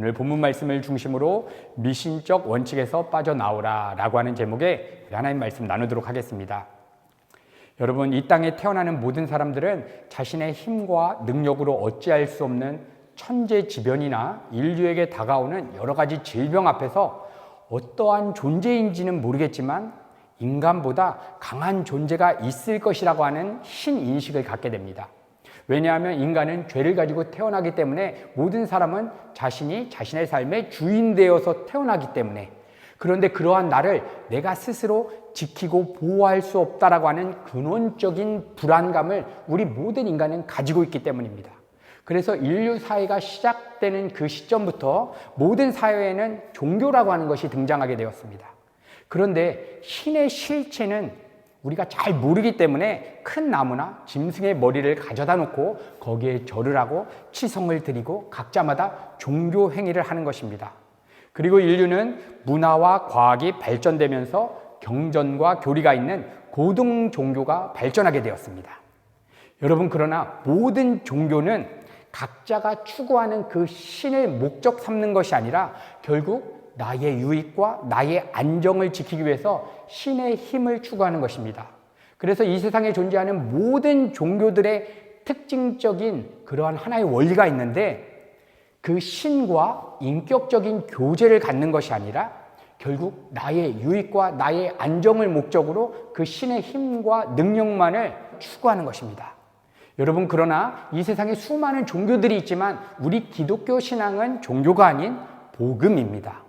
오늘 본문 말씀을 중심으로 미신적 원칙에서 빠져나오라 라고 하는 제목의 하나님 말씀 나누도록 하겠습니다. 여러분, 이 땅에 태어나는 모든 사람들은 자신의 힘과 능력으로 어찌할 수 없는 천재지변이나 인류에게 다가오는 여러 가지 질병 앞에서 어떠한 존재인지는 모르겠지만 인간보다 강한 존재가 있을 것이라고 하는 신인식을 갖게 됩니다. 왜냐하면 인간은 죄를 가지고 태어나기 때문에 모든 사람은 자신이 자신의 삶의 주인 되어서 태어나기 때문에, 그런데 그러한 나를 내가 스스로 지키고 보호할 수 없다라고 하는 근원적인 불안감을 우리 모든 인간은 가지고 있기 때문입니다. 그래서 인류 사회가 시작되는 그 시점부터 모든 사회에는 종교라고 하는 것이 등장하게 되었습니다. 그런데 신의 실체는 우리가 잘 모르기 때문에 큰 나무나 짐승의 머리를 가져다 놓고 거기에 절을 하고 치성을 드리고 각자마다 종교 행위를 하는 것입니다. 그리고 인류는 문화와 과학이 발전되면서 경전과 교리가 있는 고등 종교가 발전하게 되었습니다. 여러분, 그러나 모든 종교는 각자가 추구하는 그 신을 목적 삼는 것이 아니라 결국 나의 유익과 나의 안정을 지키기 위해서 신의 힘을 추구하는 것입니다. 그래서 이 세상에 존재하는 모든 종교들의 특징적인 그러한 하나의 원리가 있는데, 그 신과 인격적인 교제를 갖는 것이 아니라 결국 나의 유익과 나의 안정을 목적으로 그 신의 힘과 능력만을 추구하는 것입니다. 여러분, 그러나 이 세상에 수많은 종교들이 있지만 우리 기독교 신앙은 종교가 아닌 복음입니다.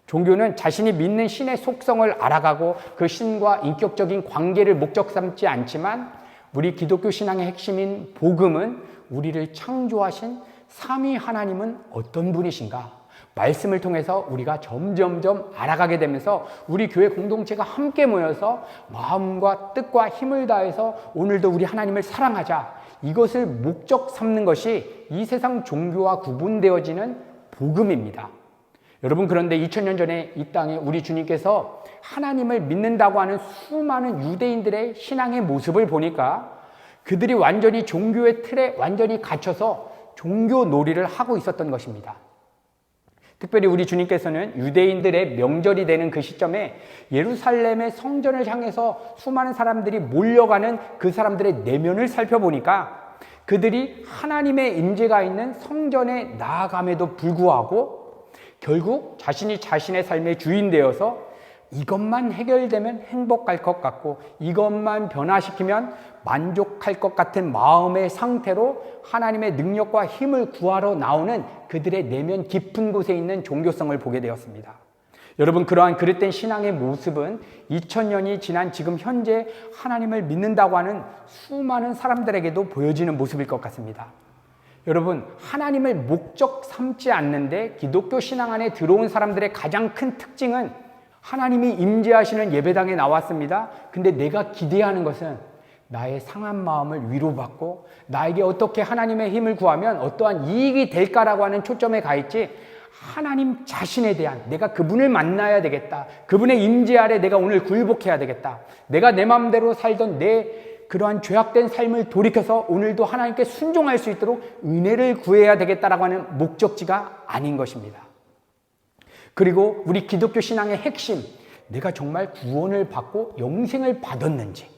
종교는 자신이 믿는 신의 속성을 알아가고 그 신과 인격적인 관계를 목적 삼지 않지만, 우리 기독교 신앙의 핵심인 복음은 우리를 창조하신 삼위 하나님은 어떤 분이신가, 말씀을 통해서 우리가 점점점 알아가게 되면서 우리 교회 공동체가 함께 모여서 마음과 뜻과 힘을 다해서 오늘도 우리 하나님을 사랑하자, 이것을 목적 삼는 것이 이 세상 종교와 구분되어지는 복음입니다. 여러분, 그런데 2000년 전에 이 땅에 우리 주님께서 하나님을 믿는다고 하는 수많은 유대인들의 신앙의 모습을 보니까 그들이 완전히 종교의 틀에 완전히 갇혀서 종교 놀이를 하고 있었던 것입니다. 특별히 우리 주님께서는 유대인들의 명절이 되는 그 시점에 예루살렘의 성전을 향해서 수많은 사람들이 몰려가는 그 사람들의 내면을 살펴보니까 그들이 하나님의 임재가 있는 성전에 나아감에도 불구하고 결국 자신이 자신의 삶의 주인 되어서 이것만 해결되면 행복할 것 같고 이것만 변화시키면 만족할 것 같은 마음의 상태로 하나님의 능력과 힘을 구하러 나오는 그들의 내면 깊은 곳에 있는 종교성을 보게 되었습니다. 여러분, 그러한 그릇된 신앙의 모습은 2000년이 지난 지금 현재 하나님을 믿는다고 하는 수많은 사람들에게도 보여지는 모습일 것 같습니다. 여러분, 하나님을 목적 삼지 않는데 기독교 신앙 안에 들어온 사람들의 가장 큰 특징은 하나님이 임재하시는 예배당에 나왔습니다. 근데 내가 기대하는 것은 나의 상한 마음을 위로받고 나에게 어떻게 하나님의 힘을 구하면 어떠한 이익이 될까라고 하는 초점에 가 있지, 하나님 자신에 대한, 내가 그분을 만나야 되겠다, 그분의 임재 아래 내가 오늘 굴복해야 되겠다, 내가 내 마음대로 살던 내 그러한 죄악된 삶을 돌이켜서 오늘도 하나님께 순종할 수 있도록 은혜를 구해야 되겠다라고 하는 목적지가 아닌 것입니다. 그리고 우리 기독교 신앙의 핵심, 내가 정말 구원을 받고 영생을 받았는지,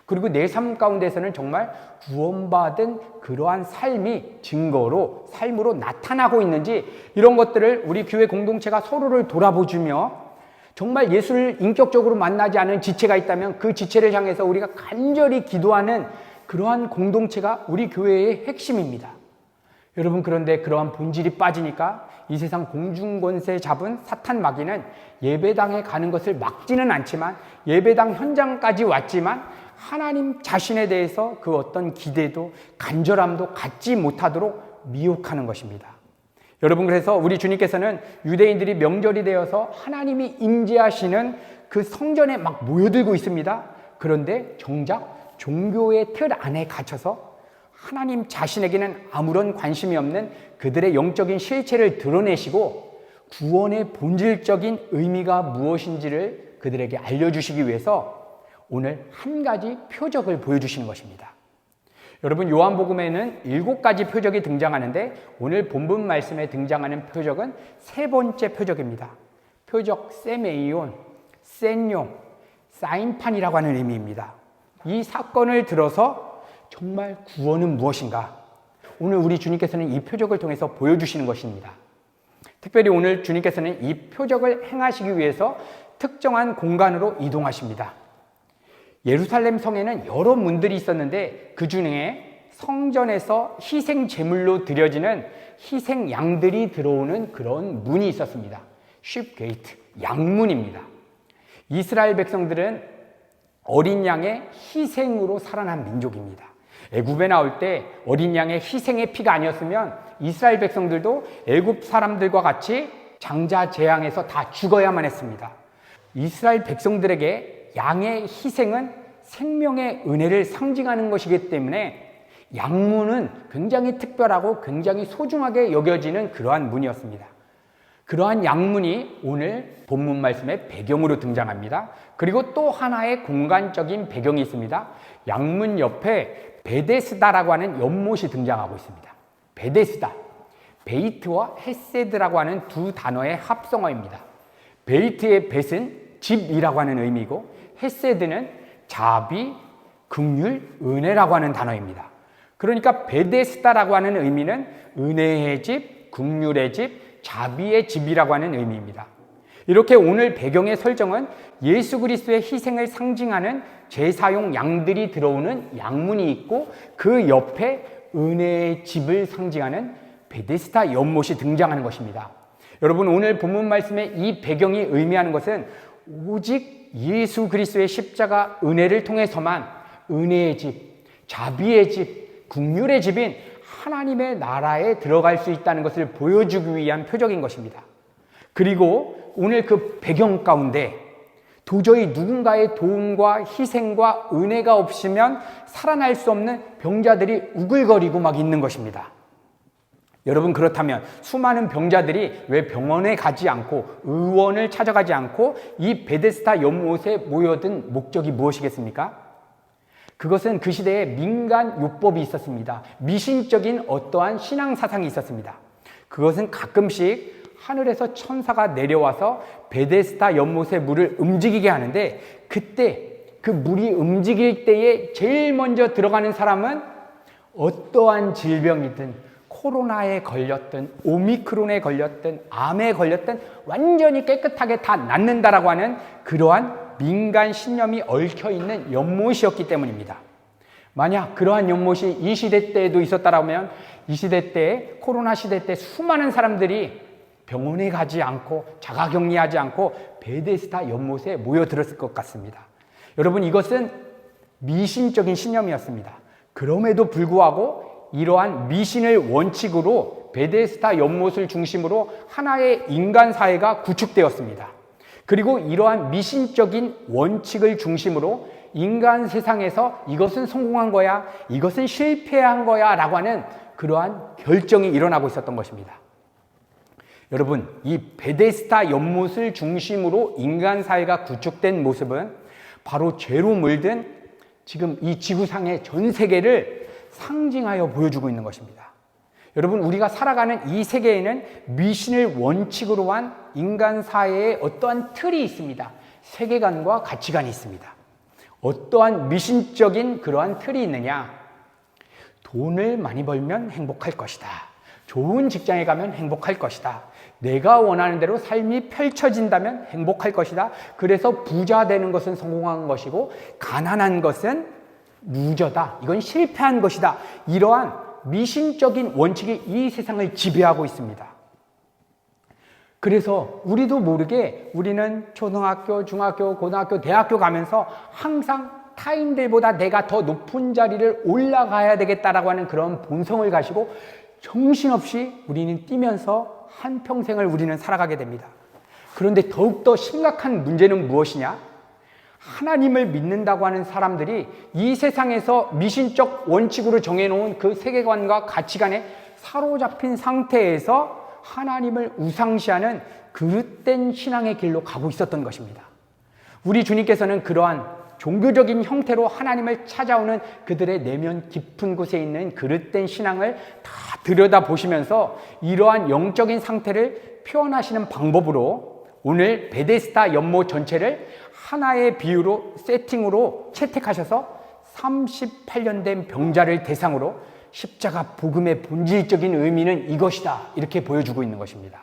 그리고 내 삶 가운데서는 정말 구원받은 그러한 삶이 증거로, 삶으로 나타나고 있는지, 이런 것들을 우리 교회 공동체가 서로를 돌아보주며 정말 예수를 인격적으로 만나지 않은 지체가 있다면 그 지체를 향해서 우리가 간절히 기도하는 그러한 공동체가 우리 교회의 핵심입니다. 여러분, 그런데 그러한 본질이 빠지니까 이 세상 공중권세 잡은 사탄 마귀는 예배당에 가는 것을 막지는 않지만, 예배당 현장까지 왔지만 하나님 자신에 대해서 그 어떤 기대도 간절함도 갖지 못하도록 미혹하는 것입니다. 여러분, 그래서 우리 주님께서는 유대인들이 명절이 되어서 하나님이 임재하시는 그 성전에 막 모여들고 있습니다. 그런데 정작 종교의 틀 안에 갇혀서 하나님 자신에게는 아무런 관심이 없는 그들의 영적인 실체를 드러내시고 구원의 본질적인 의미가 무엇인지를 그들에게 알려주시기 위해서 오늘 한 가지 표적을 보여주시는 것입니다. 여러분, 요한복음에는 7가지 표적이 등장하는데 오늘 본문 말씀에 등장하는 표적은 3번째 표적입니다. 표적 세메이온, 센용, 사인판이라고 하는 의미입니다. 이 사건을 들어서 정말 구원은 무엇인가? 오늘 우리 주님께서는 이 표적을 통해서 보여주시는 것입니다. 특별히 오늘 주님께서는 이 표적을 행하시기 위해서 특정한 공간으로 이동하십니다. 예루살렘 성에는 여러 문들이 있었는데 그 중에 성전에서 희생 제물로 드려지는 희생 양들이 들어오는 그런 문이 있었습니다. 쉽 게이트, 양문입니다. 이스라엘 백성들은 어린 양의 희생으로 살아난 민족입니다. 애굽에 나올 때 어린 양의 희생의 피가 아니었으면 이스라엘 백성들도 애굽 사람들과 같이 장자 재앙에서 다 죽어야만 했습니다. 이스라엘 백성들에게 양의 희생은 생명의 은혜를 상징하는 것이기 때문에 양문은 굉장히 특별하고 굉장히 소중하게 여겨지는 그러한 문이었습니다. 그러한 양문이 오늘 본문 말씀의 배경으로 등장합니다. 그리고 또 하나의 공간적인 배경이 있습니다. 양문 옆에 베데스다라고 하는 연못이 등장하고 있습니다. 베데스다, 베이트와 헤세드라고 하는 두 단어의 합성어입니다. 베이트의 벳은 집이라고 하는 의미고 헤세드는 자비, 긍휼, 은혜라고 하는 단어입니다. 그러니까 베데스다라고 하는 의미는 은혜의 집, 긍휼의 집, 자비의 집이라고 하는 의미입니다. 이렇게 오늘 배경의 설정은 예수 그리스도의 희생을 상징하는 제사용 양들이 들어오는 양문이 있고 그 옆에 은혜의 집을 상징하는 베데스다 연못이 등장하는 것입니다. 여러분, 오늘 본문 말씀의 이 배경이 의미하는 것은 오직 예수 그리스도의 십자가 은혜를 통해서만 은혜의 집, 자비의 집, 긍휼의 집인 하나님의 나라에 들어갈 수 있다는 것을 보여주기 위한 표적인 것입니다. 그리고 오늘 그 배경 가운데 도저히 누군가의 도움과 희생과 은혜가 없으면 살아날 수 없는 병자들이 우글거리고 막 있는 것입니다. 여러분, 그렇다면 수많은 병자들이 왜 병원에 가지 않고 의원을 찾아가지 않고 이 베데스다 연못에 모여든 목적이 무엇이겠습니까? 그것은 그 시대에 민간 요법이 있었습니다. 미신적인 어떠한 신앙 사상이 있었습니다. 그것은 가끔씩 하늘에서 천사가 내려와서 베데스다 연못의 물을 움직이게 하는데 그때 그 물이 움직일 때에 제일 먼저 들어가는 사람은 어떠한 질병이든 코로나에 걸렸든 오미크론에 걸렸든 암에 걸렸든 완전히 깨끗하게 다 낫는다라고 하는 그러한 민간 신념이 얽혀있는 연못이었기 때문입니다. 만약 그러한 연못이 이 시대 때에도 있었다면 이 시대 때 코로나 시대 때 수많은 사람들이 병원에 가지 않고 자가격리하지 않고 베데스다 연못에 모여들었을 것 같습니다. 여러분, 이것은 미신적인 신념이었습니다. 그럼에도 불구하고 이러한 미신을 원칙으로 베데스다 연못을 중심으로 하나의 인간 사회가 구축되었습니다. 그리고 이러한 미신적인 원칙을 중심으로 인간 세상에서 이것은 성공한 거야, 이것은 실패한 거야 라고 하는 그러한 결정이 일어나고 있었던 것입니다. 여러분, 이 베데스다 연못을 중심으로 인간 사회가 구축된 모습은 바로 죄로 물든 지금 이 지구상의 전 세계를 상징하여 보여주고 있는 것입니다. 여러분, 우리가 살아가는 이 세계에는 미신을 원칙으로 한 인간 사회의 어떠한 틀이 있습니다. 세계관과 가치관이 있습니다. 어떠한 미신적인 그러한 틀이 있느냐? 돈을 많이 벌면 행복할 것이다. 좋은 직장에 가면 행복할 것이다. 내가 원하는 대로 삶이 펼쳐진다면 행복할 것이다. 그래서 부자 되는 것은 성공한 것이고 가난한 것은 루저다. 이건 실패한 것이다. 이러한 미신적인 원칙이 이 세상을 지배하고 있습니다. 그래서 우리도 모르게 우리는 초등학교, 중학교, 고등학교, 대학교 가면서 항상 타인들보다 내가 더 높은 자리를 올라가야 되겠다라고 하는 그런 본성을 가지고 정신없이 우리는 뛰면서 한평생을 우리는 살아가게 됩니다. 그런데 더욱더 심각한 문제는 무엇이냐? 하나님을 믿는다고 하는 사람들이 이 세상에서 미신적 원칙으로 정해놓은 그 세계관과 가치관에 사로잡힌 상태에서 하나님을 우상시하는 그릇된 신앙의 길로 가고 있었던 것입니다. 우리 주님께서는 그러한 종교적인 형태로 하나님을 찾아오는 그들의 내면 깊은 곳에 있는 그릇된 신앙을 다 들여다보시면서 이러한 영적인 상태를 표현하시는 방법으로 오늘 베데스다 연못 전체를 하나의 비유로 세팅으로 채택하셔서 38년 된 병자를 대상으로 십자가 복음의 본질적인 의미는 이것이다, 이렇게 보여주고 있는 것입니다.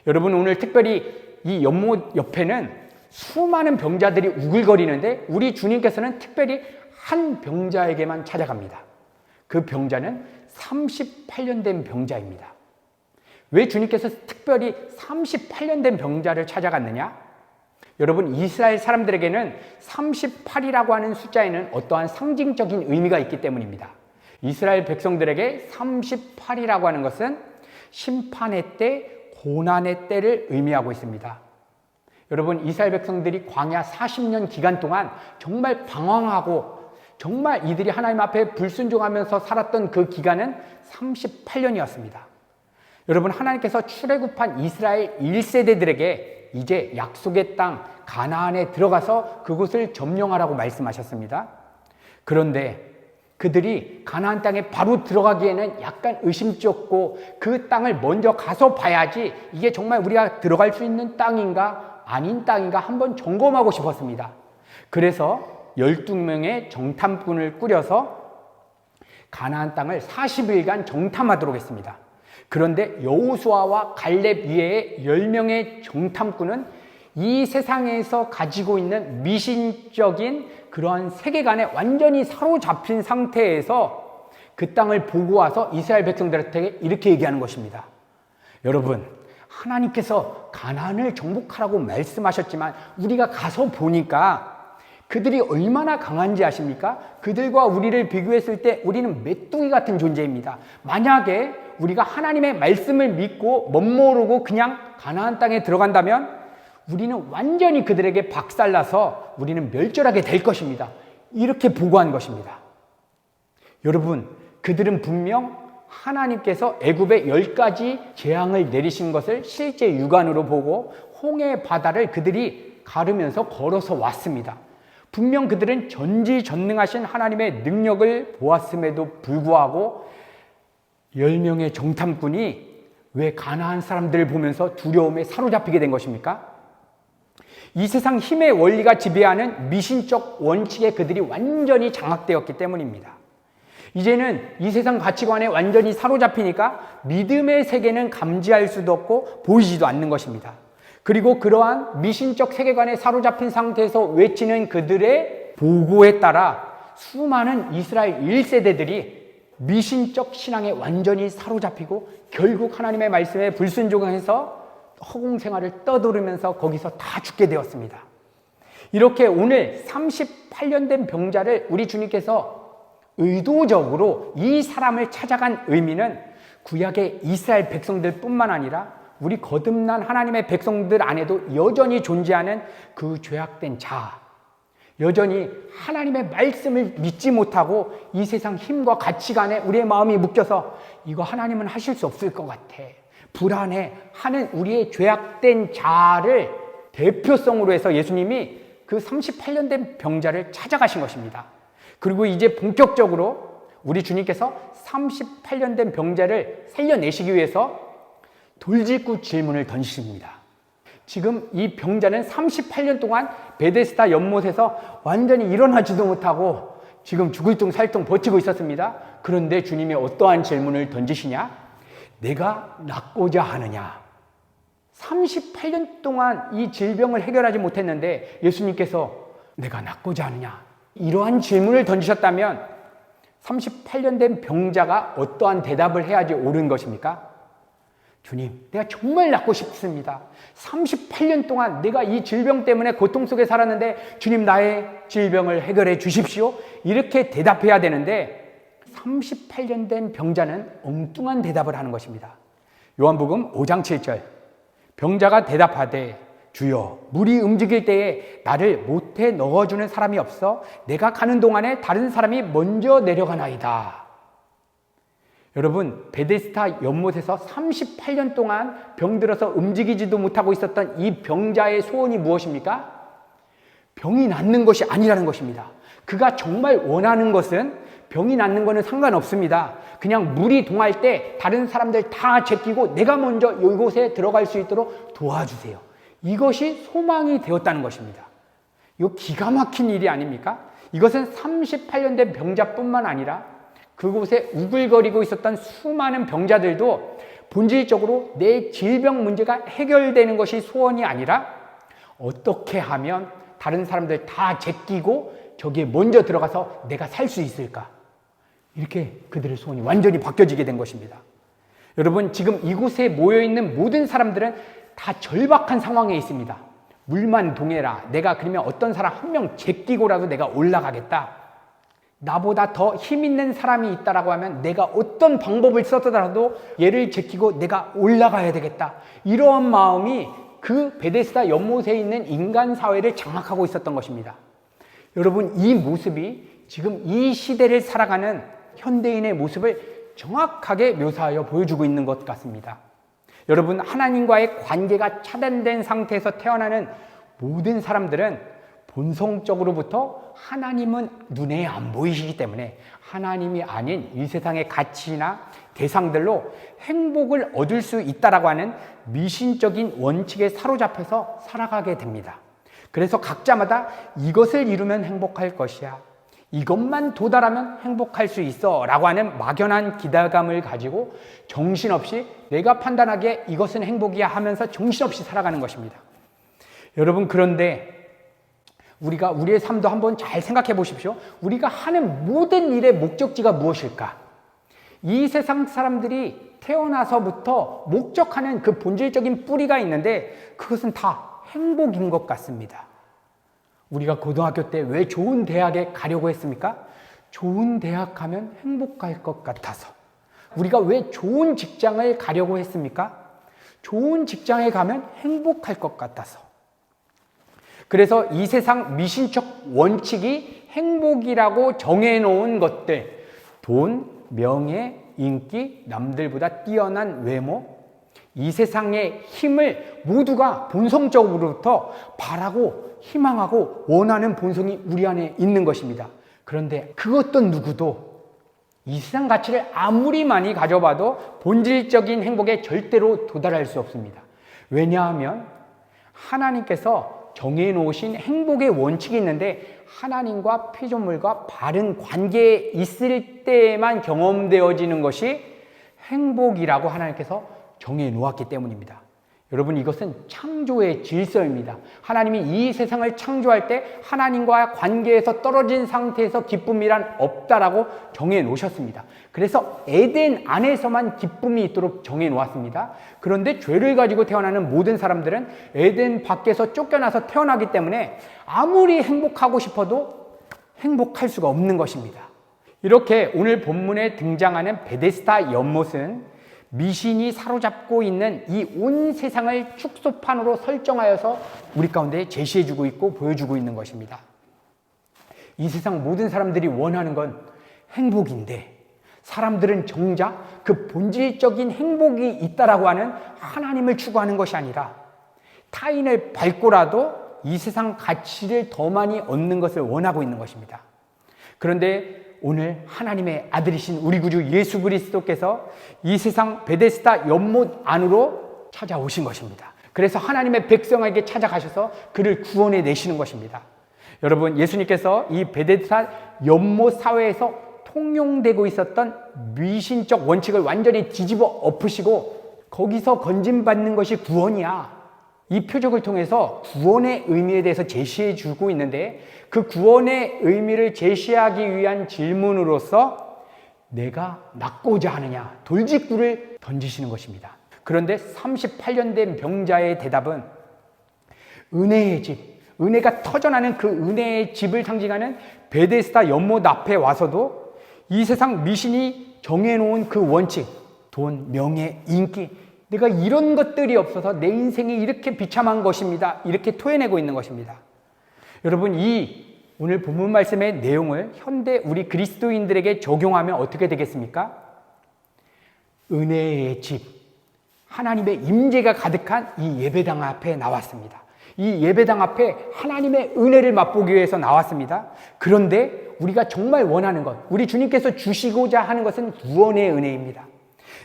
여러분, 오늘 특별히 이 연못 옆에는 수많은 병자들이 우글거리는데 우리 주님께서는 특별히 한 병자에게만 찾아갑니다. 그 병자는 38년 된 병자입니다. 왜 주님께서 특별히 38년 된 병자를 찾아갔느냐? 여러분, 이스라엘 사람들에게는 38이라고 하는 숫자에는 어떠한 상징적인 의미가 있기 때문입니다. 이스라엘 백성들에게 38이라고 하는 것은 심판의 때, 고난의 때를 의미하고 있습니다. 여러분, 이스라엘 백성들이 광야 40년 기간 동안 정말 방황하고 정말 이들이 하나님 앞에 불순종하면서 살았던 그 기간은 38년이었습니다. 여러분, 하나님께서 출애굽한 이스라엘 1세대들에게 이제 약속의 땅 가나안에 들어가서 그곳을 점령하라고 말씀하셨습니다. 그런데 그들이 가나안 땅에 바로 들어가기에는 약간 의심쩍고 그 땅을 먼저 가서 봐야지 이게 정말 우리가 들어갈 수 있는 땅인가 아닌 땅인가 한번 점검하고 싶었습니다. 그래서 12명의 정탐꾼을 꾸려서 가나안 땅을 40일간 정탐하도록 했습니다. 그런데 여호수아와 갈렙 이외의 10명의 정탐꾼은 이 세상에서 가지고 있는 미신적인 그러한 세계관에 완전히 사로잡힌 상태에서 그 땅을 보고 와서 이스라엘 백성들한테 이렇게 얘기하는 것입니다. 여러분, 하나님께서 가나안을 정복하라고 말씀하셨지만 우리가 가서 보니까 그들이 얼마나 강한지 아십니까? 그들과 우리를 비교했을 때 우리는 메뚜기 같은 존재입니다. 만약에 우리가 하나님의 말씀을 믿고 멋모르고 그냥 가나안 땅에 들어간다면 우리는 완전히 그들에게 박살나서 우리는 멸절하게 될 것입니다. 이렇게 보고한 것입니다. 여러분, 그들은 분명 하나님께서 애굽에 10가지 재앙을 내리신 것을 실제 육안으로 보고 홍해 바다를 그들이 가르면서 걸어서 왔습니다. 분명 그들은 전지전능하신 하나님의 능력을 보았음에도 불구하고 10명의 정탐꾼이 왜 가나안 사람들을 보면서 두려움에 사로잡히게 된 것입니까? 이 세상 힘의 원리가 지배하는 미신적 원칙에 그들이 완전히 장악되었기 때문입니다. 이제는 이 세상 가치관에 완전히 사로잡히니까 믿음의 세계는 감지할 수도 없고 보이지도 않는 것입니다. 그리고 그러한 미신적 세계관에 사로잡힌 상태에서 외치는 그들의 보고에 따라 수많은 이스라엘 1세대들이 미신적 신앙에 완전히 사로잡히고 결국 하나님의 말씀에 불순종해서 허공 생활을 떠돌으면서 거기서 다 죽게 되었습니다. 이렇게 오늘 38년 된 병자를 우리 주님께서 의도적으로 이 사람을 찾아간 의미는 구약의 이스라엘 백성들 뿐만 아니라 우리 거듭난 하나님의 백성들 안에도 여전히 존재하는 그 죄악된 자, 여전히 하나님의 말씀을 믿지 못하고 이 세상 힘과 가치관에 우리의 마음이 묶여서 이거 하나님은 하실 수 없을 것 같아, 불안해 하는 우리의 죄악된 자를 대표성으로 해서 예수님이 그 38년 된 병자를 찾아가신 것입니다. 그리고 이제 본격적으로 우리 주님께서 38년 된 병자를 살려내시기 위해서 돌직구 질문을 던지십니다. 지금 이 병자는 38년 동안 베데스다 연못에서 완전히 일어나지도 못하고 지금 죽을 둥 살 둥 버티고 있었습니다. 그런데 주님이 어떠한 질문을 던지시냐? 내가 낫고자 하느냐? 38년 동안 이 질병을 해결하지 못했는데 예수님께서 내가 낫고자 하느냐? 이러한 질문을 던지셨다면 38년 된 병자가 어떠한 대답을 해야지 옳은 것입니까? 주님, 내가 정말 낫고 싶습니다. 38년 동안 내가 이 질병 때문에 고통 속에 살았는데 주님, 나의 질병을 해결해 주십시오. 이렇게 대답해야 되는데 38년 된 병자는 엉뚱한 대답을 하는 것입니다. 요한복음 5장 7절, 병자가 대답하되 주여, 물이 움직일 때에 나를 못에 넣어주는 사람이 없어 내가 가는 동안에 다른 사람이 먼저 내려가나이다. 여러분, 베데스다 연못에서 38년 동안 병들어서 움직이지도 못하고 있었던 이 병자의 소원이 무엇입니까? 병이 낫는 것이 아니라는 것입니다. 그가 정말 원하는 것은 병이 낫는 것은 상관없습니다. 그냥 물이 동할 때 다른 사람들 다 제끼고 내가 먼저 이곳에 들어갈 수 있도록 도와주세요. 이것이 소망이 되었다는 것입니다. 이거 기가 막힌 일이 아닙니까? 이것은 38년 된 병자뿐만 아니라 그곳에 우글거리고 있었던 수많은 병자들도 본질적으로 내 질병 문제가 해결되는 것이 소원이 아니라 어떻게 하면 다른 사람들 다 제끼고 저기에 먼저 들어가서 내가 살 수 있을까? 이렇게 그들의 소원이 완전히 바뀌어지게 된 것입니다. 여러분, 지금 이곳에 모여있는 모든 사람들은 다 절박한 상황에 있습니다. 물만 동해라. 내가 그러면 어떤 사람 한 명 제끼고라도 내가 올라가겠다. 나보다 더 힘 있는 사람이 있다라고 하면 내가 어떤 방법을 써서라도 얘를 제끼고 내가 올라가야 되겠다. 이러한 마음이 그 베데스다 연못에 있는 인간 사회를 장악하고 있었던 것입니다. 여러분, 이 모습이 지금 이 시대를 살아가는 현대인의 모습을 정확하게 묘사하여 보여주고 있는 것 같습니다. 여러분, 하나님과의 관계가 차단된 상태에서 태어나는 모든 사람들은 본성적으로부터 하나님은 눈에 안 보이시기 때문에 하나님이 아닌 이 세상의 가치나 대상들로 행복을 얻을 수 있다라고 하는 미신적인 원칙에 사로잡혀서 살아가게 됩니다. 그래서 각자마다 이것을 이루면 행복할 것이야, 이것만 도달하면 행복할 수 있어 라고 하는 막연한 기대감을 가지고 정신없이 내가 판단하기에 이것은 행복이야 하면서 정신없이 살아가는 것입니다. 여러분, 그런데 우리가 우리의 삶도 한번 잘 생각해 보십시오. 우리가 하는 모든 일의 목적지가 무엇일까? 이 세상 사람들이 태어나서부터 목적하는 그 본질적인 뿌리가 있는데 그것은 다 행복인 것 같습니다. 우리가 고등학교 때 왜 좋은 대학에 가려고 했습니까? 좋은 대학 가면 행복할 것 같아서. 우리가 왜 좋은 직장을 가려고 했습니까? 좋은 직장에 가면 행복할 것 같아서. 그래서 이 세상 미신적 원칙이 행복이라고 정해놓은 것들, 돈, 명예, 인기, 남들보다 뛰어난 외모, 이 세상의 힘을 모두가 본성적으로부터 바라고 희망하고 원하는 본성이 우리 안에 있는 것입니다. 그런데 그 어떤 누구도 이 세상 가치를 아무리 많이 가져봐도 본질적인 행복에 절대로 도달할 수 없습니다. 왜냐하면 하나님께서 정해놓으신 행복의 원칙이 있는데 하나님과 피조물과 바른 관계에 있을 때에만 경험되어지는 것이 행복이라고 하나님께서 정해놓았기 때문입니다. 여러분, 이것은 창조의 질서입니다. 하나님이 이 세상을 창조할 때 하나님과 관계에서 떨어진 상태에서 기쁨이란 없다라고 정해 놓으셨습니다. 그래서 에덴 안에서만 기쁨이 있도록 정해 놓았습니다. 그런데 죄를 가지고 태어나는 모든 사람들은 에덴 밖에서 쫓겨나서 태어나기 때문에 아무리 행복하고 싶어도 행복할 수가 없는 것입니다. 이렇게 오늘 본문에 등장하는 베데스다 연못은 미신이 사로잡고 있는 이 온 세상을 축소판으로 설정하여서 우리 가운데 제시해주고 있고 보여주고 있는 것입니다. 이 세상 모든 사람들이 원하는 건 행복인데 사람들은 정작 그 본질적인 행복이 있다라고 하는 하나님을 추구하는 것이 아니라 타인을 밟고라도 이 세상 가치를 더 많이 얻는 것을 원하고 있는 것입니다. 그런데 오늘 하나님의 아들이신 우리 구주 예수 그리스도께서 이 세상 베데스다 연못 안으로 찾아오신 것입니다. 그래서 하나님의 백성에게 찾아가셔서 그를 구원해 내시는 것입니다. 여러분, 예수님께서 이 베데스다 연못 사회에서 통용되고 있었던 미신적 원칙을 완전히 뒤집어 엎으시고 거기서 건진받는 것이 구원이야. 이 표적을 통해서 구원의 의미에 대해서 제시해 주고 있는데 그 구원의 의미를 제시하기 위한 질문으로서 내가 낫고자 하느냐 돌직구를 던지시는 것입니다. 그런데 38년 된 병자의 대답은 은혜의 집, 은혜가 터져나는 그 은혜의 집을 상징하는 베데스다 연못 앞에 와서도 이 세상 미신이 정해놓은 그 원칙, 돈, 명예, 인기, 내가 이런 것들이 없어서 내 인생이 이렇게 비참한 것입니다. 이렇게 토해내고 있는 것입니다. 여러분, 이 오늘 본문 말씀의 내용을 현대 우리 그리스도인들에게 적용하면 어떻게 되겠습니까? 은혜의 집, 하나님의 임재가 가득한 이 예배당 앞에 나왔습니다. 이 예배당 앞에 하나님의 은혜를 맛보기 위해서 나왔습니다. 그런데 우리가 정말 원하는 것, 우리 주님께서 주시고자 하는 것은 구원의 은혜입니다.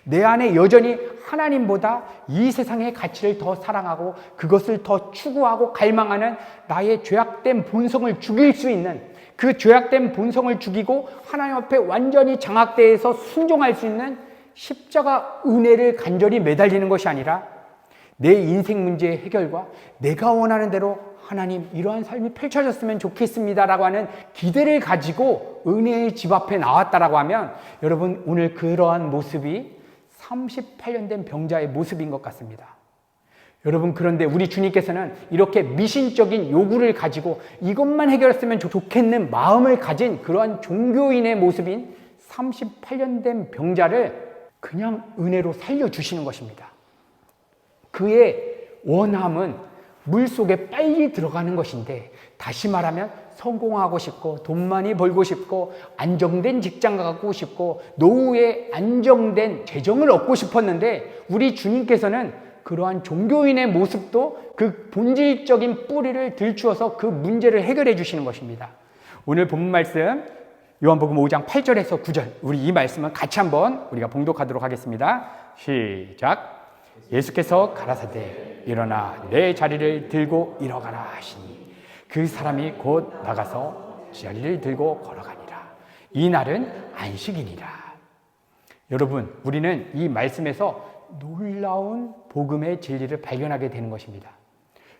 내 안에 여전히 하나님보다 이 세상의 가치를 더 사랑하고 그것을 더 추구하고 갈망하는 나의 죄악된 본성을 죽일 수 있는, 그 죄악된 본성을 죽이고 하나님 앞에 완전히 장악되어서 순종할 수 있는 십자가 은혜를 간절히 매달리는 것이 아니라 내 인생 문제의 해결과 내가 원하는 대로 하나님 이러한 삶이 펼쳐졌으면 좋겠습니다라고 하는 기대를 가지고 은혜의 집 앞에 나왔다라고 하면 여러분, 오늘 그러한 모습이 38년 된 병자의 모습인 것 같습니다. 여러분, 그런데 우리 주님께서는 이렇게 미신적인 요구를 가지고 이것만 해결했으면 좋겠는 마음을 가진 그러한 종교인의 모습인 38년 된 병자를 그냥 은혜로 살려주시는 것입니다. 그의 원함은 물속에 빨리 들어가는 것인데, 다시 말하면 성공하고 싶고 돈 많이 벌고 싶고 안정된 직장 가고 싶고 노후에 안정된 재정을 얻고 싶었는데, 우리 주님께서는 그러한 종교인의 모습도 그 본질적인 뿌리를 들추어서 그 문제를 해결해 주시는 것입니다. 오늘 본문 말씀 요한복음 5장 8절에서 9절, 우리 이 말씀을 같이 한번 우리가 봉독하도록 하겠습니다. 시작. 예수께서 가라사대 일어나 내 자리를 들고 일어가라 하시니 그 사람이 곧 나가서 자리를 들고 걸어가니라. 이 날은 안식이니라. 여러분, 우리는 이 말씀에서 놀라운 복음의 진리를 발견하게 되는 것입니다.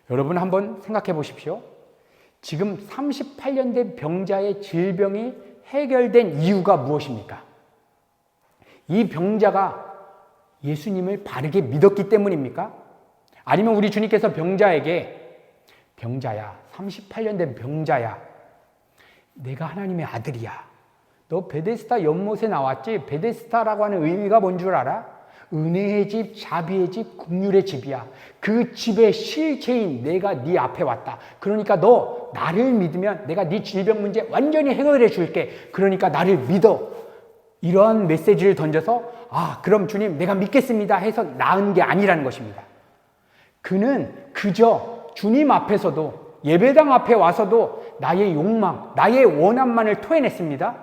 여러분, 한번 생각해 보십시오. 지금 38년 된 병자의 질병이 해결된 이유가 무엇입니까? 이 병자가 예수님을 바르게 믿었기 때문입니까? 아니면 우리 주님께서 병자에게, 병자야, 38년 된 병자야, 내가 하나님의 아들이야, 너 베데스다 연못에 나왔지? 베데스다라고 하는 의미가 뭔 줄 알아? 은혜의 집, 자비의 집, 긍휼의 집이야. 그 집의 실체인 내가 네 앞에 왔다. 그러니까 너 나를 믿으면 내가 네 질병 문제 완전히 해결해 줄게. 그러니까 나를 믿어. 이러한 메시지를 던져서 그럼 주님 내가 믿겠습니다 해서 나은 게 아니라는 것입니다. 그는 그저 주님 앞에서도, 예배당 앞에 와서도 나의 욕망, 나의 원함만을 토해냈습니다.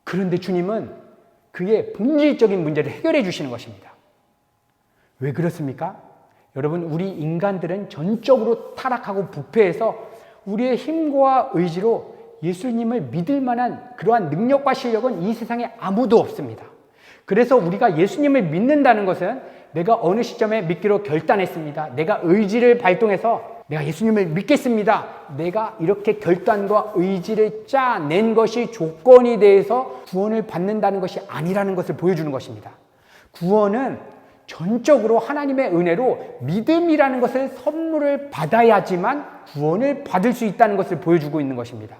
그런데 주님은 그의 본질적인 문제를 해결해 주시는 것입니다. 왜 그렇습니까? 여러분, 우리 인간들은 전적으로 타락하고 부패해서 우리의 힘과 의지로 예수님을 믿을 만한 그러한 능력과 실력은 이 세상에 아무도 없습니다. 그래서 우리가 예수님을 믿는다는 것은 내가 어느 시점에 믿기로 결단했습니다. 내가 의지를 발동해서 내가 예수님을 믿겠습니다. 내가 이렇게 결단과 의지를 짜낸 것이 조건이 돼서 구원을 받는다는 것이 아니라는 것을 보여주는 것입니다. 구원은 전적으로 하나님의 은혜로 믿음이라는 것을 선물을 받아야지만 구원을 받을 수 있다는 것을 보여주고 있는 것입니다.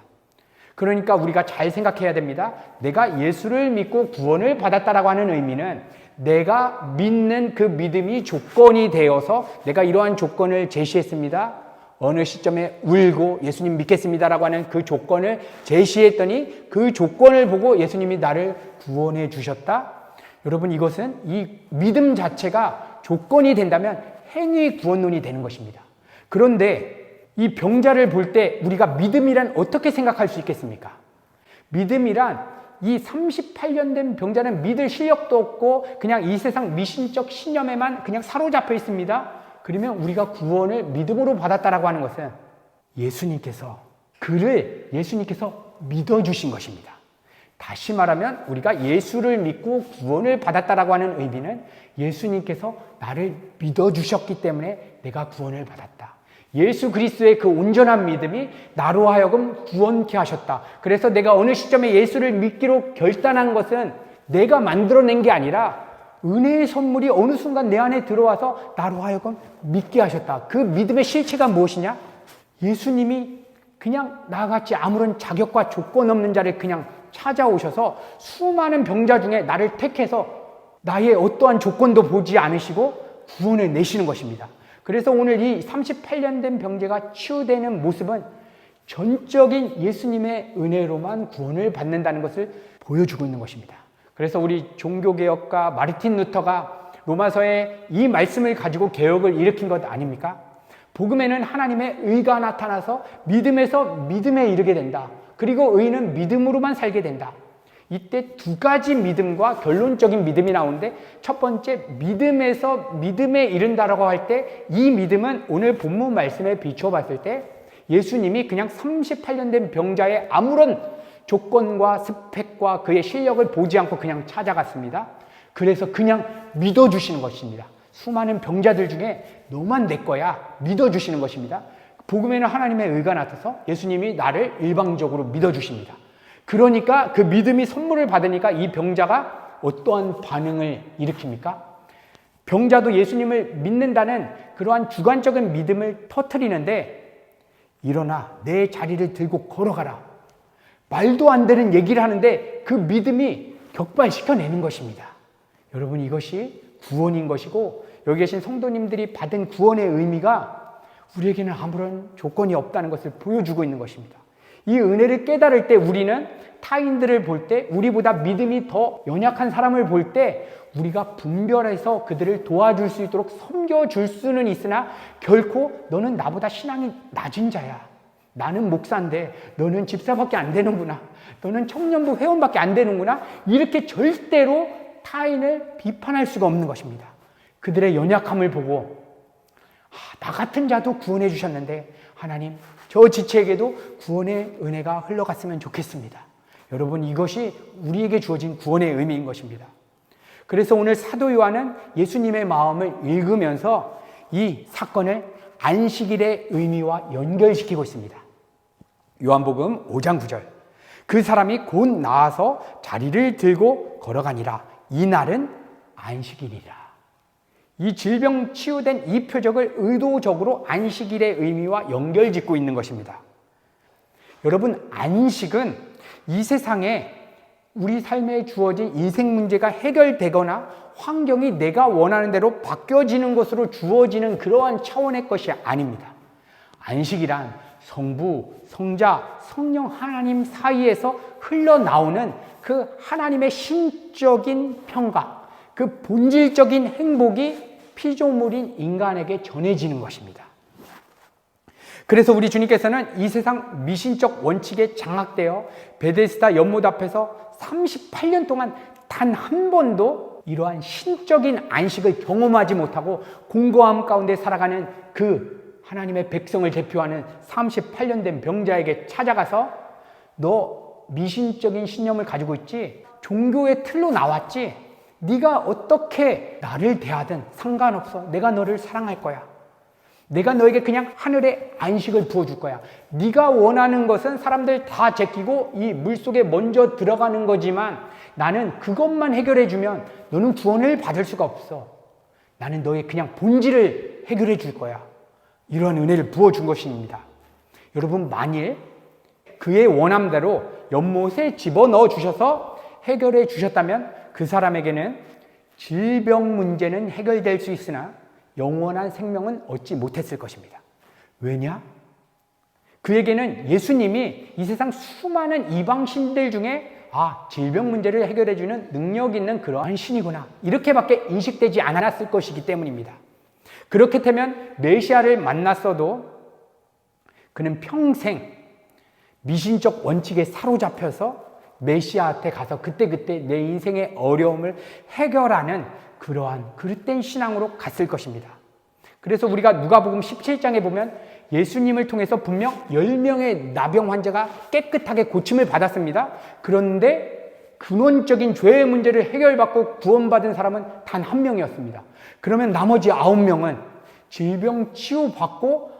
그러니까 우리가 잘 생각해야 됩니다. 내가 예수를 믿고 구원을 받았다라고 하는 의미는 내가 믿는 그 믿음이 조건이 되어서 내가 이러한 조건을 제시했습니다. 어느 시점에 울고 예수님 믿겠습니다라고 하는 그 조건을 제시했더니 그 조건을 보고 예수님이 나를 구원해 주셨다. 여러분, 이것은 이 믿음 자체가 조건이 된다면 행위 구원론이 되는 것입니다. 그런데 이 병자를 볼 때 우리가 믿음이란 어떻게 생각할 수 있겠습니까? 믿음이란 이 38년 된 병자는 믿을 실력도 없고 그냥 이 세상 미신적 신념에만 그냥 사로잡혀 있습니다. 그러면 우리가 구원을 믿음으로 받았다라고 하는 것은 예수님께서 믿어주신 것입니다. 다시 말하면 우리가 예수를 믿고 구원을 받았다라고 하는 의미는 예수님께서 나를 믿어주셨기 때문에 내가 구원을 받았다. 예수 그리스도의 그 온전한 믿음이 나로 하여금 구원케 하셨다. 그래서 내가 어느 시점에 예수를 믿기로 결단한 것은 내가 만들어낸 게 아니라 은혜의 선물이 어느 순간 내 안에 들어와서 나로 하여금 믿게 하셨다. 그 믿음의 실체가 무엇이냐? 예수님이 그냥 나같이 아무런 자격과 조건 없는 자를 그냥 찾아오셔서 수많은 병자 중에 나를 택해서 나의 어떠한 조건도 보지 않으시고 구원을 내시는 것입니다. 그래서 오늘 이 38년 된 병자가 치유되는 모습은 전적인 예수님의 은혜로만 구원을 받는다는 것을 보여주고 있는 것입니다. 그래서 우리 종교개혁가 마르틴 루터가 로마서에 이 말씀을 가지고 개혁을 일으킨 것 아닙니까? 복음에는 하나님의 의가 나타나서 믿음에서 믿음에 이르게 된다. 그리고 의는 믿음으로만 살게 된다. 이때 두 가지 믿음과 결론적인 믿음이 나오는데, 첫 번째 믿음에서 믿음에 이른다라고 할 때, 이 믿음은 오늘 본문 말씀에 비추어 봤을 때 예수님이 그냥 38년 된 병자의 아무런 조건과 스펙과 그의 실력을 보지 않고 그냥 찾아갔습니다. 그래서 그냥 믿어주시는 것입니다. 수많은 병자들 중에 너만 내 거야 믿어주시는 것입니다. 복음에는 하나님의 의가 나타서 예수님이 나를 일방적으로 믿어주십니다. 그러니까 그 믿음이 선물을 받으니까 이 병자가 어떠한 반응을 일으킵니까? 병자도 예수님을 믿는다는 그러한 주관적인 믿음을 터뜨리는데, 일어나 내 자리를 들고 걸어가라. 말도 안 되는 얘기를 하는데 그 믿음이 격발시켜내는 것입니다. 여러분, 이것이 구원인 것이고, 여기 계신 성도님들이 받은 구원의 의미가 우리에게는 아무런 조건이 없다는 것을 보여주고 있는 것입니다. 이 은혜를 깨달을 때 우리는 타인들을 볼 때, 우리보다 믿음이 더 연약한 사람을 볼 때 우리가 분별해서 그들을 도와줄 수 있도록 섬겨줄 수는 있으나, 결코 너는 나보다 신앙이 낮은 자야, 나는 목사인데 너는 집사밖에 안 되는구나, 너는 청년부 회원밖에 안 되는구나, 이렇게 절대로 타인을 비판할 수가 없는 것입니다. 그들의 연약함을 보고 나 같은 자도 구원해 주셨는데 하나님, 저 지체에게도 구원의 은혜가 흘러갔으면 좋겠습니다. 여러분, 이것이 우리에게 주어진 구원의 의미인 것입니다. 그래서 오늘 사도 요한은 예수님의 마음을 읽으면서 이 사건을 안식일의 의미와 연결시키고 있습니다. 요한복음 5장 9절, 그 사람이 곧 나아서 자리를 들고 걸어가니라. 이날은 안식일이라. 이 질병 치유된 이 표적을 의도적으로 안식일의 의미와 연결짓고 있는 것입니다. 여러분, 안식은 이 세상에 우리 삶에 주어진 인생 문제가 해결되거나 환경이 내가 원하는 대로 바뀌어지는 것으로 주어지는 그러한 차원의 것이 아닙니다. 안식이란 성부, 성자, 성령 하나님 사이에서 흘러나오는 그 하나님의 신적인 평강, 그 본질적인 행복이 피조물인 인간에게 전해지는 것입니다. 그래서 우리 주님께서는 이 세상 미신적 원칙에 장악되어 베데스다 연못 앞에서 38년 동안 단 한 번도 이러한 신적인 안식을 경험하지 못하고 공고함 가운데 살아가는 그 하나님의 백성을 대표하는 38년 된 병자에게 찾아가서, 너 미신적인 신념을 가지고 있지? 종교의 틀로 나왔지? 네가 어떻게 나를 대하든 상관없어. 내가 너를 사랑할 거야. 내가 너에게 그냥 하늘의 안식을 부어줄 거야. 네가 원하는 것은 사람들 다 제끼고 이 물속에 먼저 들어가는 거지만 나는 그것만 해결해 주면 너는 구원을 받을 수가 없어. 나는 너의 그냥 본질을 해결해 줄 거야. 이러한 은혜를 부어준 것입니다. 여러분, 만일 그의 원함대로 연못에 집어넣어 주셔서 해결해 주셨다면 그 사람에게는 질병 문제는 해결될 수 있으나 영원한 생명은 얻지 못했을 것입니다. 왜냐? 그에게는 예수님이 이 세상 수많은 이방신들 중에 질병 문제를 해결해주는 능력 있는 그러한 신이구나, 이렇게밖에 인식되지 않았을 것이기 때문입니다. 그렇게 되면 메시아를 만났어도 그는 평생 미신적 원칙에 사로잡혀서 메시아한테 가서 그때그때 내 인생의 어려움을 해결하는 그러한 그릇된 신앙으로 갔을 것입니다. 그래서 우리가 누가복음 17장에 보면 예수님을 통해서 분명 10명의 나병 환자가 깨끗하게 고침을 받았습니다. 그런데 근원적인 죄의 문제를 해결받고 구원받은 사람은 단 한 명이었습니다. 그러면 나머지 9명은 질병 치유받고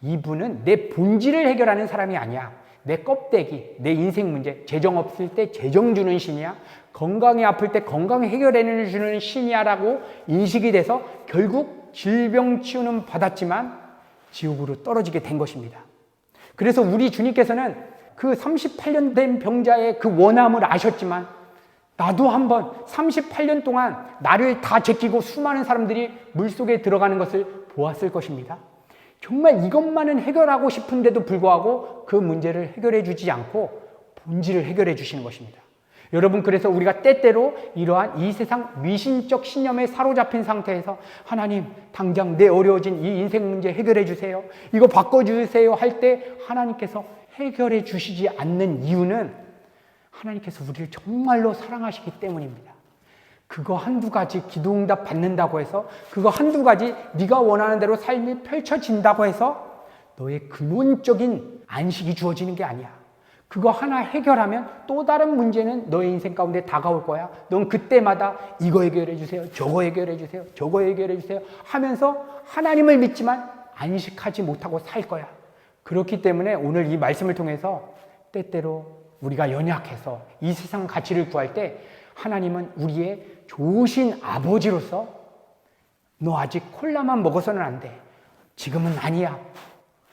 이분은 내 본질을 해결하는 사람이 아니야. 내 껍데기, 내 인생 문제, 재정 없을 때 재정 주는 신이야, 건강이 아플 때 건강 해결해 주는 신이야 라고 인식이 돼서 결국 질병 치유는 받았지만 지옥으로 떨어지게 된 것입니다. 그래서 우리 주님께서는 그 38년 된 병자의 그 원함을 아셨지만, 나도 한번 38년 동안 나를 다 제끼고 수많은 사람들이 물속에 들어가는 것을 보았을 것입니다. 정말 이것만은 해결하고 싶은데도 불구하고 그 문제를 해결해 주지 않고 본질을 해결해 주시는 것입니다. 여러분, 그래서 우리가 때때로 이러한 이 세상 미신적 신념에 사로잡힌 상태에서 하나님, 당장 내 어려워진 이 인생 문제 해결해 주세요, 이거 바꿔주세요 할 때 하나님께서 해결해 주시지 않는 이유는 하나님께서 우리를 정말로 사랑하시기 때문입니다. 그거 한두 가지 기도응답 받는다고 해서, 그거 한두 가지 네가 원하는 대로 삶이 펼쳐진다고 해서 너의 근원적인 안식이 주어지는 게 아니야. 그거 하나 해결하면 또 다른 문제는 너의 인생 가운데 다가올 거야. 넌 그때마다 이거 해결해 주세요, 저거 해결해 주세요, 저거 해결해 주세요 하면서 하나님을 믿지만 안식하지 못하고 살 거야. 그렇기 때문에 오늘 이 말씀을 통해서 때때로 우리가 연약해서 이 세상 가치를 구할 때 하나님은 우리의 좋으신 아버지로서 너 아직 콜라만 먹어서는 안 돼, 지금은 아니야.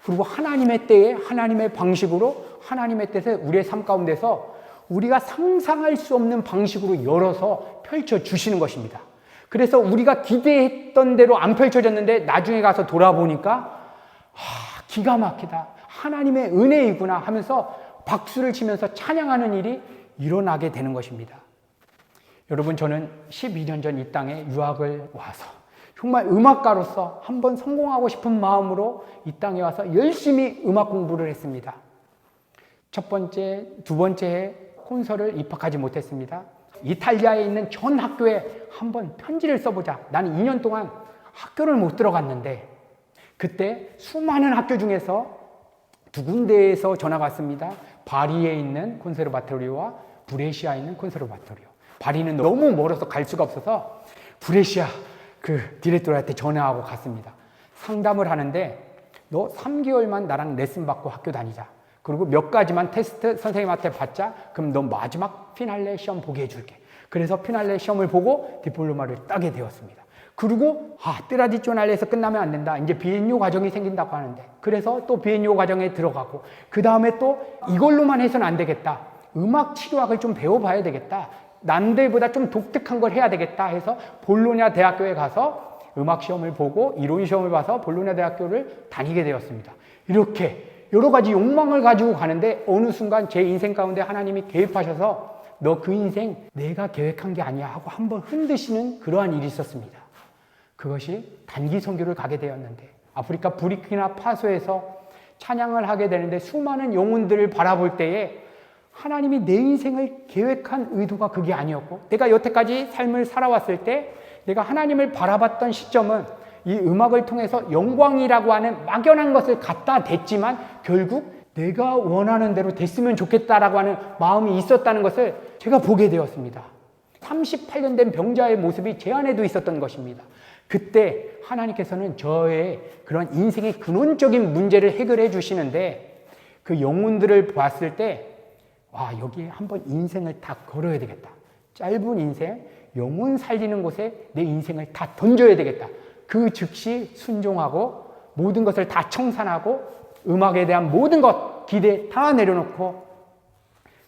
그리고 하나님의 때에 하나님의 방식으로 하나님의 뜻에 우리의 삶 가운데서 우리가 상상할 수 없는 방식으로 열어서 펼쳐주시는 것입니다. 그래서 우리가 기대했던 대로 안 펼쳐졌는데 나중에 가서 돌아보니까 기가 막히다, 하나님의 은혜이구나 하면서 박수를 치면서 찬양하는 일이 일어나게 되는 것입니다. 여러분, 저는 12년 전 이 땅에 유학을 와서 정말 음악가로서 한번 성공하고 싶은 마음으로 이 땅에 와서 열심히 음악 공부를 했습니다. 첫 번째, 두 번째 해 콘서트를 입학하지 못했습니다. 이탈리아에 있는 전 학교에 한번 편지를 써보자. 나는 2년 동안 학교를 못 들어갔는데, 그때 수많은 학교 중에서 두 군데에서 전화가 왔습니다. 바리에 있는 콘세르바토리오와 브레시아에 있는 콘세르바토리오. 바리는 너무 멀어서 갈 수가 없어서 브레시아 그 디렉터한테 전화하고 갔습니다. 상담을 하는데 너 3개월만 나랑 레슨 받고 학교 다니자. 그리고 몇 가지만 테스트 선생님한테 받자. 그럼 너 마지막 피날레 시험 보게 해줄게. 그래서 피날레 시험을 보고 디플로마를 따게 되었습니다. 그리고 트라디쇼날레에서 끝나면 안 된다. 이제 비엔뇨 과정이 생긴다고 하는데, 그래서 또 비엔뇨 과정에 들어가고, 그 다음에 또 이걸로만 해서는 안 되겠다. 음악 치료학을 좀 배워봐야 되겠다. 남들보다 좀 독특한 걸 해야 되겠다 해서 볼로냐 대학교에 가서 음악 시험을 보고 이론 시험을 봐서 볼로냐 대학교를 다니게 되었습니다. 이렇게 여러 가지 욕망을 가지고 가는데 어느 순간 제 인생 가운데 하나님이 개입하셔서 너 그 인생 내가 계획한 게 아니야 하고 한번 흔드시는 그러한 일이 있었습니다. 그것이 단기 선교를 가게 되었는데, 아프리카 부르키나 파소에서 찬양을 하게 되는데 수많은 영혼들을 바라볼 때에 하나님이 내 인생을 계획한 의도가 그게 아니었고, 내가 여태까지 삶을 살아왔을 때 내가 하나님을 바라봤던 시점은 이 음악을 통해서 영광이라고 하는 막연한 것을 갖다 댔지만 결국 내가 원하는 대로 됐으면 좋겠다라고 하는 마음이 있었다는 것을 제가 보게 되었습니다. 38년 된 병자의 모습이 제 안에도 있었던 것입니다. 그때 하나님께서는 저의 그런 인생의 근원적인 문제를 해결해 주시는데, 그 영혼들을 봤을 때 여기에 한번 인생을 다 걸어야 되겠다. 짧은 인생, 영혼 살리는 곳에 내 인생을 다 던져야 되겠다. 그 즉시 순종하고 모든 것을 다 청산하고 음악에 대한 모든 것, 기대 다 내려놓고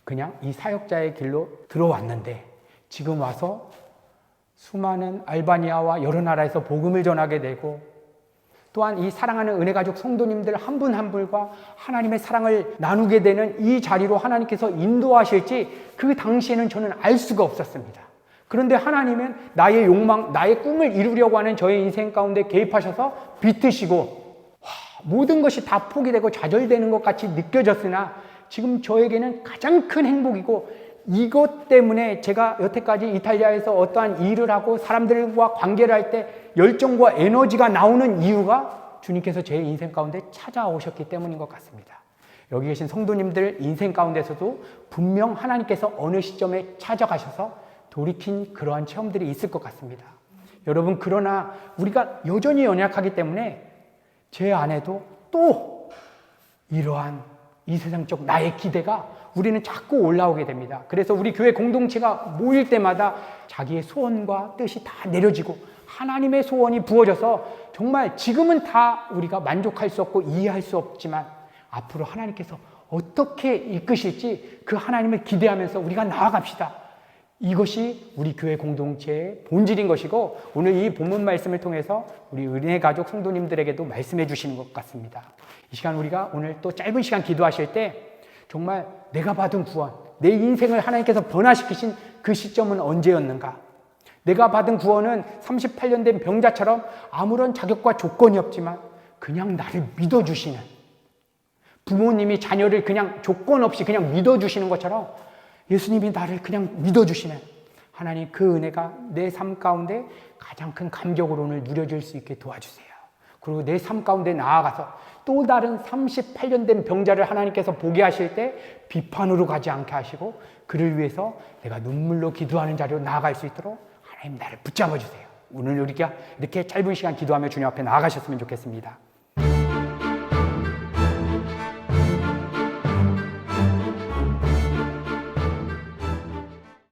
그냥 이 사역자의 길로 들어왔는데, 지금 와서 수많은 알바니아와 여러 나라에서 복음을 전하게 되고, 또한 이 사랑하는 은혜가족 성도님들 한 분 한 분과 하나님의 사랑을 나누게 되는 이 자리로 하나님께서 인도하실지 그 당시에는 저는 알 수가 없었습니다. 그런데 하나님은 나의 욕망, 나의 꿈을 이루려고 하는 저의 인생 가운데 개입하셔서 비트시고, 모든 것이 다 포기되고 좌절되는 것 같이 느껴졌으나 지금 저에게는 가장 큰 행복이고, 이것 때문에 제가 여태까지 이탈리아에서 어떠한 일을 하고 사람들과 관계를 할 때 열정과 에너지가 나오는 이유가 주님께서 제 인생 가운데 찾아오셨기 때문인 것 같습니다. 여기 계신 성도님들 인생 가운데서도 분명 하나님께서 어느 시점에 찾아가셔서 돌이킨 그러한 체험들이 있을 것 같습니다. 여러분, 그러나 우리가 여전히 연약하기 때문에 제 안에도 또 이러한 이 세상적 나의 기대가 우리는 자꾸 올라오게 됩니다. 그래서 우리 교회 공동체가 모일 때마다 자기의 소원과 뜻이 다 내려지고 하나님의 소원이 부어져서 정말 지금은 다 우리가 만족할 수 없고 이해할 수 없지만 앞으로 하나님께서 어떻게 이끄실지 그 하나님을 기대하면서 우리가 나아갑시다. 이것이 우리 교회 공동체의 본질인 것이고, 오늘 이 본문 말씀을 통해서 우리 은혜 가족 성도님들에게도 말씀해 주시는 것 같습니다. 이 시간 우리가 오늘 또 짧은 시간 기도하실 때 정말 내가 받은 구원, 내 인생을 하나님께서 변화시키신 그 시점은 언제였는가? 내가 받은 구원은 38년 된 병자처럼 아무런 자격과 조건이 없지만 그냥 나를 믿어주시는, 부모님이 자녀를 그냥 조건 없이 그냥 믿어주시는 것처럼 예수님이 나를 그냥 믿어주시는 하나님, 그 은혜가 내 삶 가운데 가장 큰 감격으로 오늘 누려질 수 있게 도와주세요. 그리고 내 삶 가운데 나아가서 또 다른 38년 된 병자를 하나님께서 보게 하실 때 비판으로 가지 않게 하시고 그를 위해서 내가 눈물로 기도하는 자리로 나아갈 수 있도록 하나님 나를 붙잡아 주세요. 오늘 우리가 이렇게 짧은 시간 기도하며 주님 앞에 나아가셨으면 좋겠습니다.